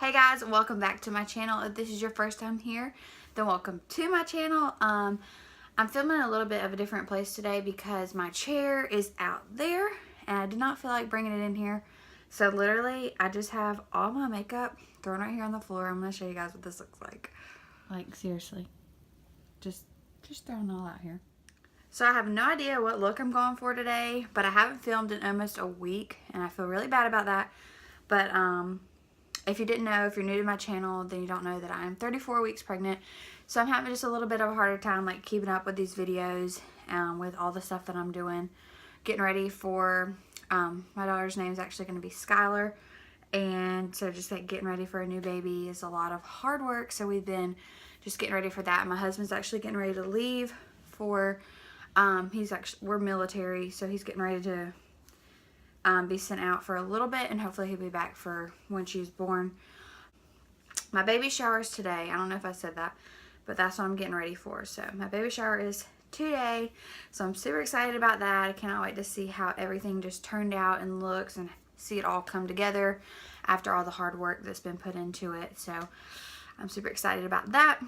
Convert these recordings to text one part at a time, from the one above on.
Hey guys, welcome back to my channel. If this is your first time here, then welcome to my channel. I'm filming a little bit of a different place today because my chair is out there and I did not feel like bringing it in here. So literally, I just have all my makeup thrown right here on the floor. I'm going to show you guys what this looks like. Like seriously, just throwing it all out here. So I have no idea what look I'm going for today, but I haven't filmed in almost a week and I feel really bad about that. But if you didn't know, if you're new to my channel, then you don't know that I'm 34 weeks pregnant. So I'm having just a little bit of a harder time like keeping up with these videos with all the stuff that I'm doing. Getting ready for, my daughter's name is actually going to be Skylar. And so just like getting ready for a new baby is a lot of hard work. So we've been just getting ready for that. My husband's actually getting ready to leave for, we're military, so he's getting ready to be sent out for a little bit, and hopefully he'll be back for when she's born. My baby shower is today. I don't know if I said that, but that's what I'm getting ready for. So my baby shower is today, so I'm super excited about that. I cannot wait to see how everything just turned out and looks and see it all come together after all the hard work that's been put into it. So I'm super excited about that.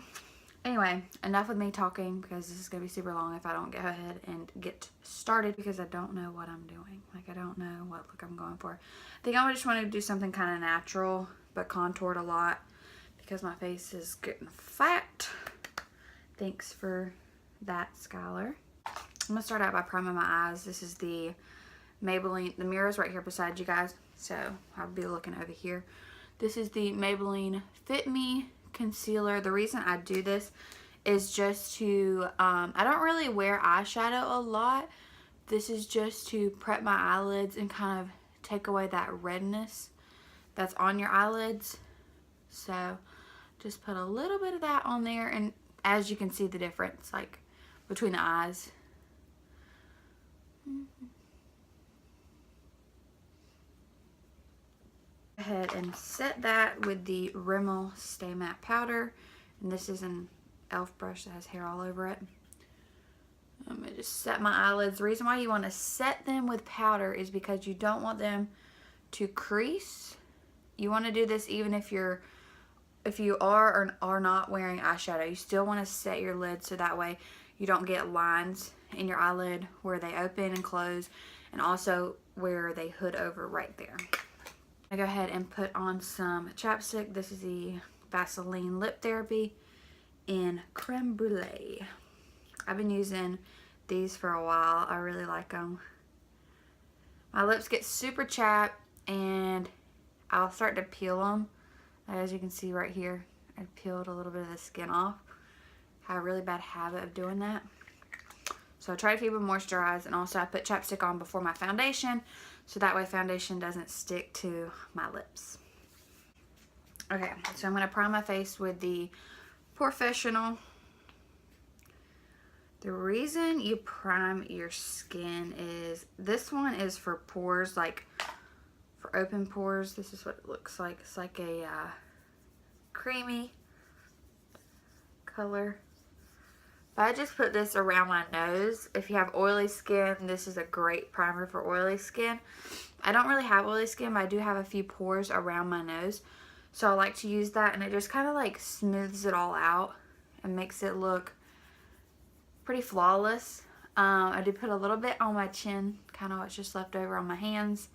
Anyway, enough with me talking because this is going to be super long if I don't go ahead and get started because I don't know what I'm doing. Like, I don't know what look I'm going for. I think I just want to do something kind of natural but contoured a lot because my face is getting fat. Thanks for that, Skylar. I'm going to start out by priming my eyes. This is the Maybelline. The mirror's right here beside you guys, so I'll be looking over here. This is the Maybelline Fit Me concealer. The reason I do this is just to I don't really wear eyeshadow a lot. This is just to prep my eyelids and kind of take away that redness that's on your eyelids. So just put a little bit of that on there, and as you can see the difference like between the eyes. Ahead and set that with the Rimmel Stay Matte powder, and this is an e.l.f. brush that has hair all over it. I'm going to just set my eyelids. The reason why you want to set them with powder is because you don't want them to crease. You want to do this even if you are or are not wearing eyeshadow. You still want to set your lid so that way you don't get lines in your eyelid where they open and close, and also where they hood over right there. I go ahead and put on some chapstick. This is the Vaseline Lip Therapy in Creme Brulee. I've been using these for a while. I really like them. My lips get super chapped and I'll start to peel them. As you can see right here, I peeled a little bit of the skin off. I have a really bad habit of doing that. So I try to keep them moisturized, and also I put chapstick on before my foundation so that way foundation doesn't stick to my lips. Okay, so I'm going to prime my face with the Professional. The reason you prime your skin is this one is for pores, like for open pores. This is what it looks like. It's like a creamy color. I just put this around my nose. If you have oily skin, this is a great primer for oily skin. I don't really have oily skin, but I do have a few pores around my nose. So I like to use that, and it just kind of like smooths it all out and makes it look pretty flawless. I do put a little bit on my chin, kind of what's just left over on my hands.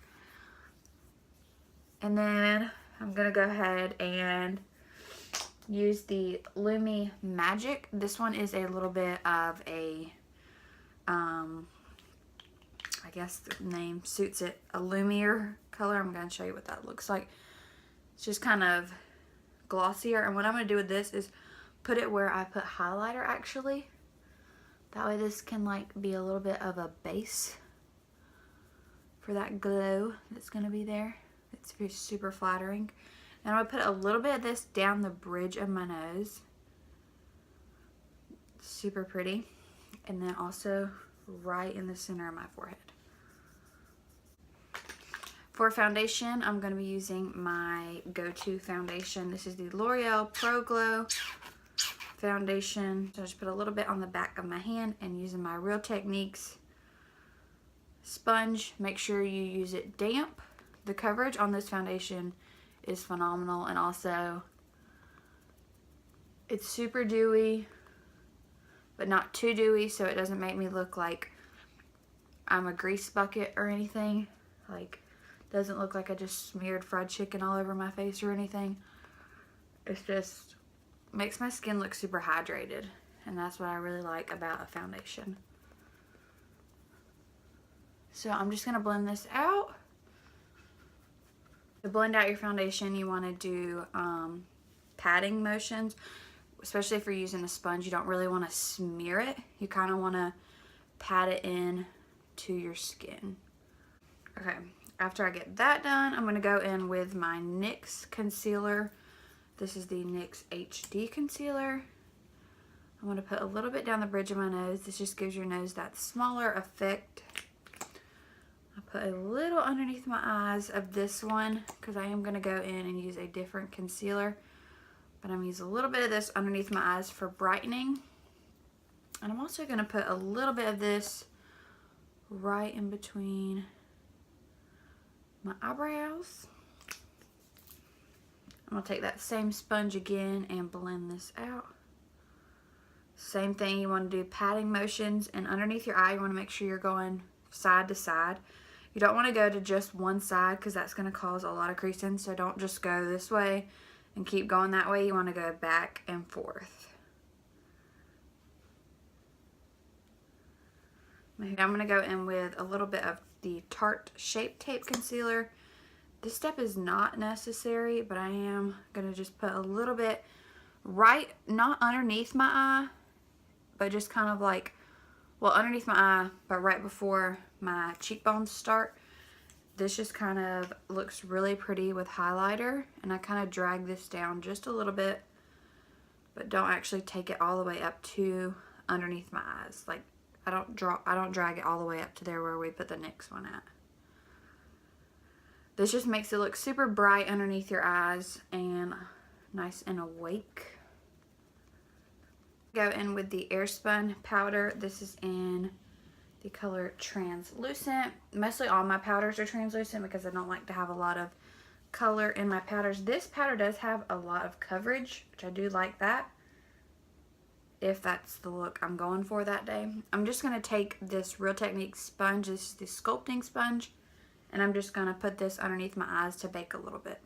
And then I'm going to go ahead and use the Lumi Magic. This one is a little bit of a, I guess the name suits it, a lumier color. I'm going to show you what that looks like. It's just kind of glossier, and what I'm going to do with this is put it where I put highlighter actually. That way this can like be a little bit of a base for that glow that's going to be there. It's super flattering. And I'm going to put a little bit of this down the bridge of my nose. Super pretty. And then also right in the center of my forehead. For foundation, I'm going to be using my go-to foundation. This is the L'Oreal Pro Glow foundation. So I just put a little bit on the back of my hand, and using my Real Techniques sponge, make sure you use it damp. The coverage on this foundation is phenomenal, and also it's super dewy but not too dewy, so it doesn't make me look like I'm a grease bucket or anything. Like, doesn't look like I just smeared fried chicken all over my face or anything. It's just makes my skin look super hydrated, and that's what I really like about a foundation. So I'm just gonna blend this out. To blend out your foundation, you want to do patting motions, especially if you're using a sponge. You don't really want to smear it. You kind of want to pat it in to your skin. Okay, after I get that done, I'm going to go in with my NYX concealer. This is the NYX HD concealer. I'm going to put a little bit down the bridge of my nose. This just gives your nose that smaller effect. I put a little underneath my eyes of this one because I am going to go in and use a different concealer. But I'm going to use a little bit of this underneath my eyes for brightening. And I'm also going to put a little bit of this right in between my eyebrows. I'm going to take that same sponge again and blend this out. Same thing, you want to do patting motions, and underneath your eye you want to make sure you're going side to side. You don't want to go to just one side because that's going to cause a lot of creasing, so don't just go this way and keep going that way. You want to go back and forth. I'm going to go in with a little bit of the Tarte Shape Tape Concealer. This step is not necessary, but I am going to just put a little bit right, not underneath my eye, but just kind of like, well, underneath my eye, but right before my cheekbones start. This just kind of looks really pretty with highlighter, and I kind of drag this down just a little bit, but don't actually take it all the way up to underneath my eyes. Like, I don't drag it all the way up to there where we put the NYX one at. This just makes it look super bright underneath your eyes and nice and awake. Go in with the Airspun powder. This is in the color Translucent. Mostly all my powders are translucent because I don't like to have a lot of color in my powders. This powder does have a lot of coverage, which I do like that, if that's the look I'm going for that day. I'm just going to take this Real Technique sponge. This is the sculpting sponge, and I'm just going to put this underneath my eyes to bake a little bit.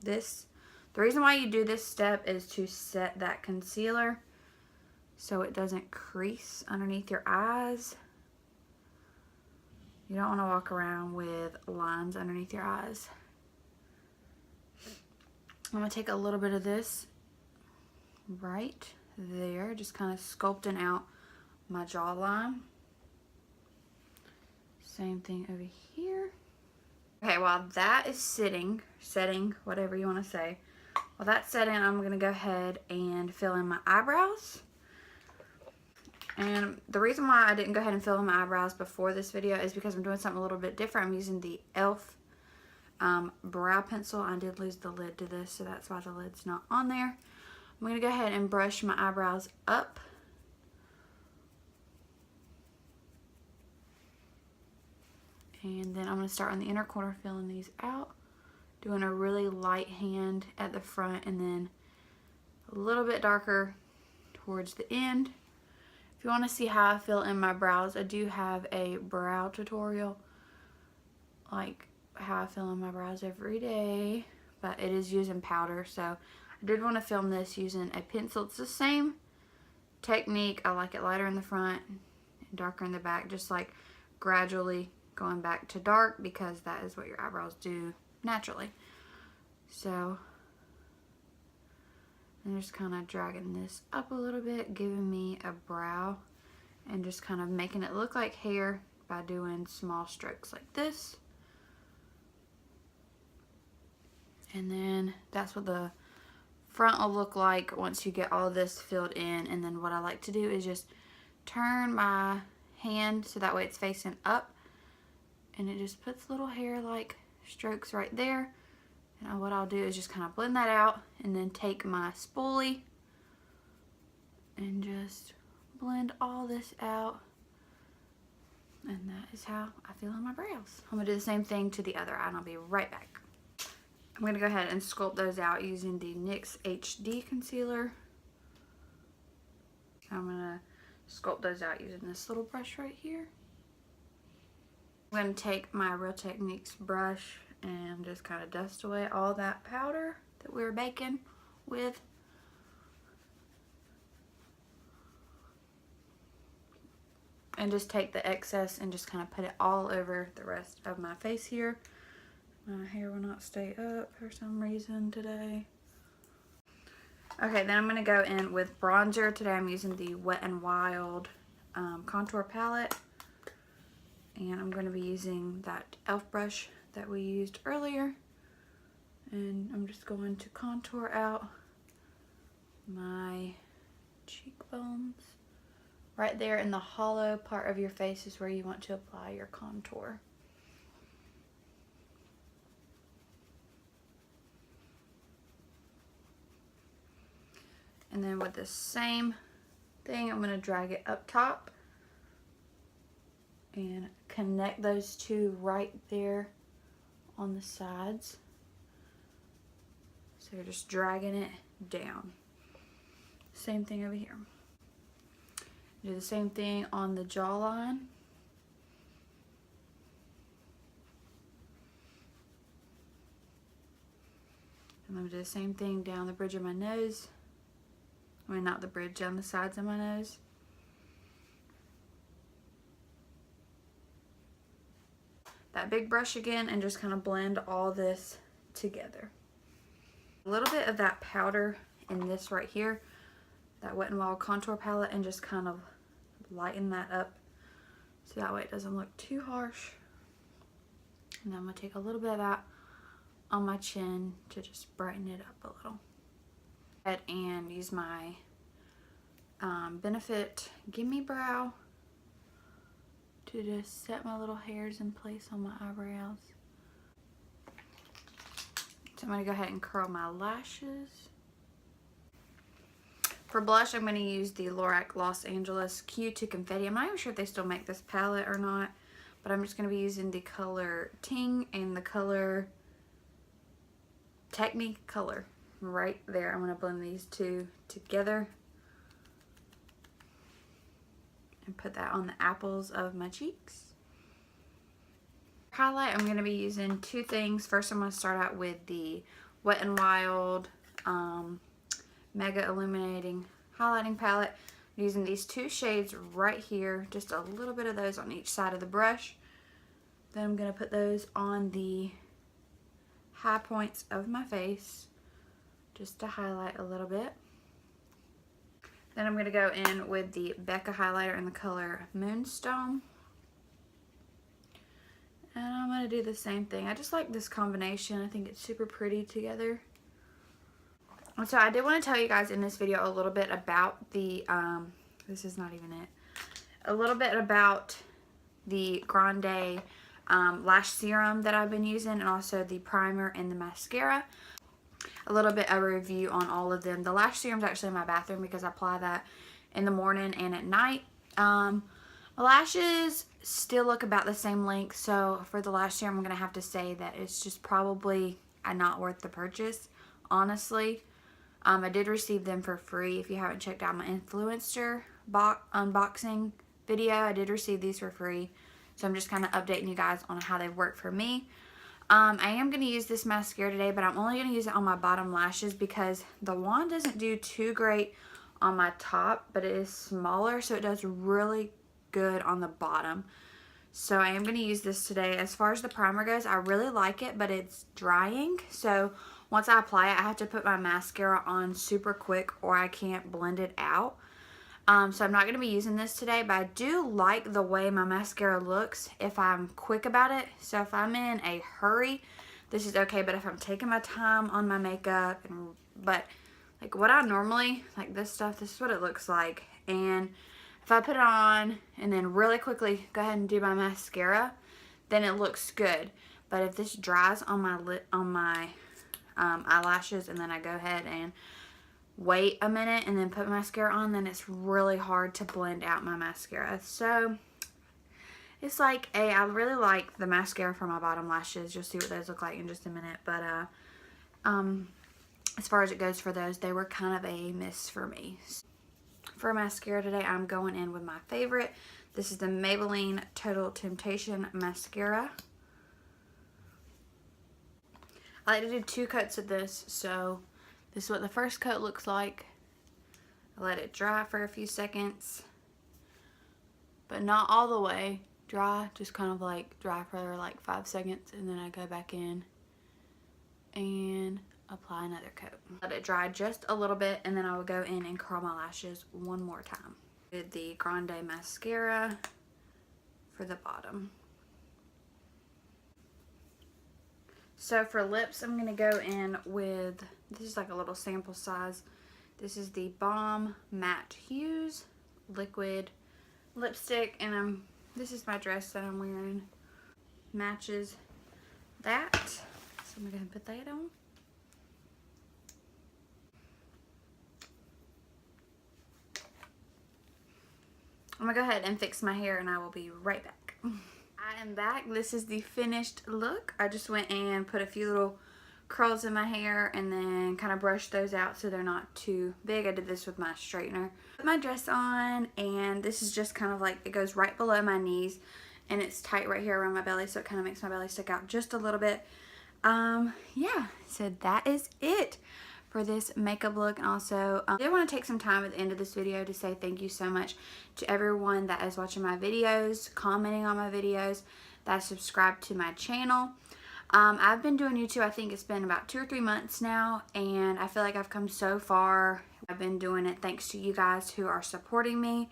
The reason why you do this step is to set that concealer so it doesn't crease underneath your eyes. You don't want to walk around with lines underneath your eyes. I'm going to take a little bit of this right there, just kind of sculpting out my jawline. Same thing over here. Okay, while that is setting, whatever you want to say, while that's setting, I'm going to go ahead and fill in my eyebrows. And the reason why I didn't go ahead and fill in my eyebrows before this video is because I'm doing something a little bit different. I'm using the e.l.f. brow pencil. I did lose the lid to this, so that's why the lid's not on there. I'm going to go ahead and brush my eyebrows up. And then I'm going to start on the inner corner filling these out. Doing a really light hand at the front and then a little bit darker towards the end. If you want to see how I fill in my brows, I do have a brow tutorial, like how I fill in my brows every day, but it is using powder, so I did want to film this using a pencil. It's the same technique. I like it lighter in the front and darker in the back, just like gradually going back to dark, because that is what your eyebrows do naturally. So I'm just kind of dragging this up a little bit, giving me a brow, and just kind of making it look like hair by doing small strokes like this. And then that's what the front will look like once you get all of this filled in. And then what I like to do is just turn my hand so that way it's facing up, and it just puts little hair like strokes right there. And what I'll do is just kind of blend that out, and then take my spoolie and just blend all this out And that is how I feel on my brows. I'm going to do the same thing to the other eye, and I'll be right back. I'm going to go ahead and sculpt those out using the NYX HD concealer. I'm going to sculpt those out using this little brush right here. I'm going to take my Real Techniques brush and just kind of dust away all that powder that we were baking with. And just take the excess and just kind of put it all over the rest of my face here. My hair will not stay up for some reason today. Okay, then I'm going to go in with bronzer. Today I'm using the Wet n Wild contour palette. And I'm going to be using that e.l.f. brush that we used earlier. And I'm just going to contour out my cheekbones. Right there in the hollow part of your face is where you want to apply your contour. And then with the same thing, I'm going to drag it up top and connect those two right there on the sides. So you're just dragging it down. Same thing over here. Do the same thing on the jawline. I'm going to do the same thing down the bridge of my nose. I mean, not the bridge, down the sides of my nose. That big brush again, and just kind of blend all this together. A little bit of that powder in this right here, that Wet n Wild contour palette, and just kind of lighten that up so that way it doesn't look too harsh. And then I'm going to take a little bit of that on my chin to just brighten it up a little. And use my Benefit Gimme Brow to just set my little hairs in place on my eyebrows. So I'm going to go ahead and curl my lashes. For blush, I'm going to use the Lorac Los Angeles Q2 Confetti. I'm not even sure if they still make this palette or not, but I'm just going to be using the color Ting and the color Technique color right there. I'm going to blend these two together and put that on the apples of my cheeks. Highlight, I'm going to be using two things. First, I'm going to start out with the Wet n Wild Mega Illuminating Highlighting Palette. I'm using these two shades right here, just a little bit of those on each side of the brush. Then I'm going to put those on the high points of my face just to highlight a little bit. Then I'm going to go in with the Becca highlighter in the color Moonstone. And I'm going to do the same thing. I just like this combination. I think it's super pretty together. So I did want to tell you guys in this video a little bit about the, this is not even it, a little bit about the Grande lash serum that I've been using, and also the primer and the mascara. A little bit of a review on all of them. The lash serum is actually in my bathroom because I apply that in the morning and at night. Lashes still look about the same length, so for the lash serum I'm going to have to say that it's just probably not worth the purchase, honestly. I did receive them for free. If you haven't checked out my influencer unboxing video, I did receive these for free. So I'm just kind of updating you guys on how they work for me. I am going to use this mascara today, but I'm only going to use it on my bottom lashes because the wand doesn't do too great on my top, but it is smaller, so it does really good on the bottom. So I am going to use this today. As far as the primer goes, I really like it, but it's drying. So once I apply it, I have to put my mascara on super quick or I can't blend it out. So I'm not going to be using this today, but I do like the way my mascara looks if I'm quick about it. So if I'm in a hurry, this is okay, but if I'm taking my time on my makeup, but like what I normally, like this stuff, this is what it looks like. And if I put it on and then really quickly go ahead and do my mascara, then it looks good. But if this dries on my eyelashes and then I go ahead and wait a minute and then put mascara on, then it's really hard to blend out my mascara. So It's like I really like the mascara for my bottom lashes. You'll see what those look like in just a minute. But as far as it goes for those, they were kind of a miss for me. For mascara today, I'm going in with my favorite. This is the Maybelline Total Temptation Mascara. I like to do 2 coats of this, so this is what the first coat looks like. I let it dry for a few seconds, but not all the way dry, just kind of like dry for like 5 seconds, and then I go back in and apply another coat. Let it dry just a little bit, and then I will go in and curl my lashes one more time. Did the Grande mascara for the bottom. So for lips, I'm going to go in with, this is like a little sample size. This is the Balm Matte Hues liquid lipstick, and this is my dress that I'm wearing. Matches that. So I'm going to put that on. I'm going to go ahead and fix my hair, and I will be right back. I am back. This is the finished look. I just went and put a few little curls in my hair and then kind of brushed those out so they're not too big. I did this with my straightener. Put my dress on, and this is just kind of like, it goes right below my knees, and it's tight right here around my belly, so it kind of makes my belly stick out just a little bit. Yeah, so that is it for this makeup look. And also, I did want to take some time at the end of this video to say thank you so much to everyone that is watching my videos, commenting on my videos, that subscribed to my channel. I've been doing YouTube, I think it's been about 2 or 3 months now, and I feel like I've come so far. I've been doing it thanks to you guys who are supporting me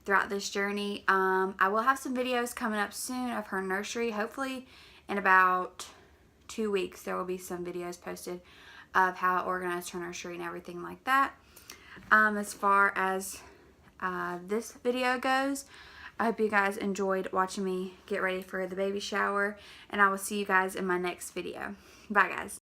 throughout this journey. I will have some videos coming up soon of her nursery. Hopefully in about 2 weeks there will be some videos posted of how I organized her nursery and everything like that. As far as this video goes, I hope you guys enjoyed watching me get ready for the baby shower, and I will see you guys in my next video. Bye guys.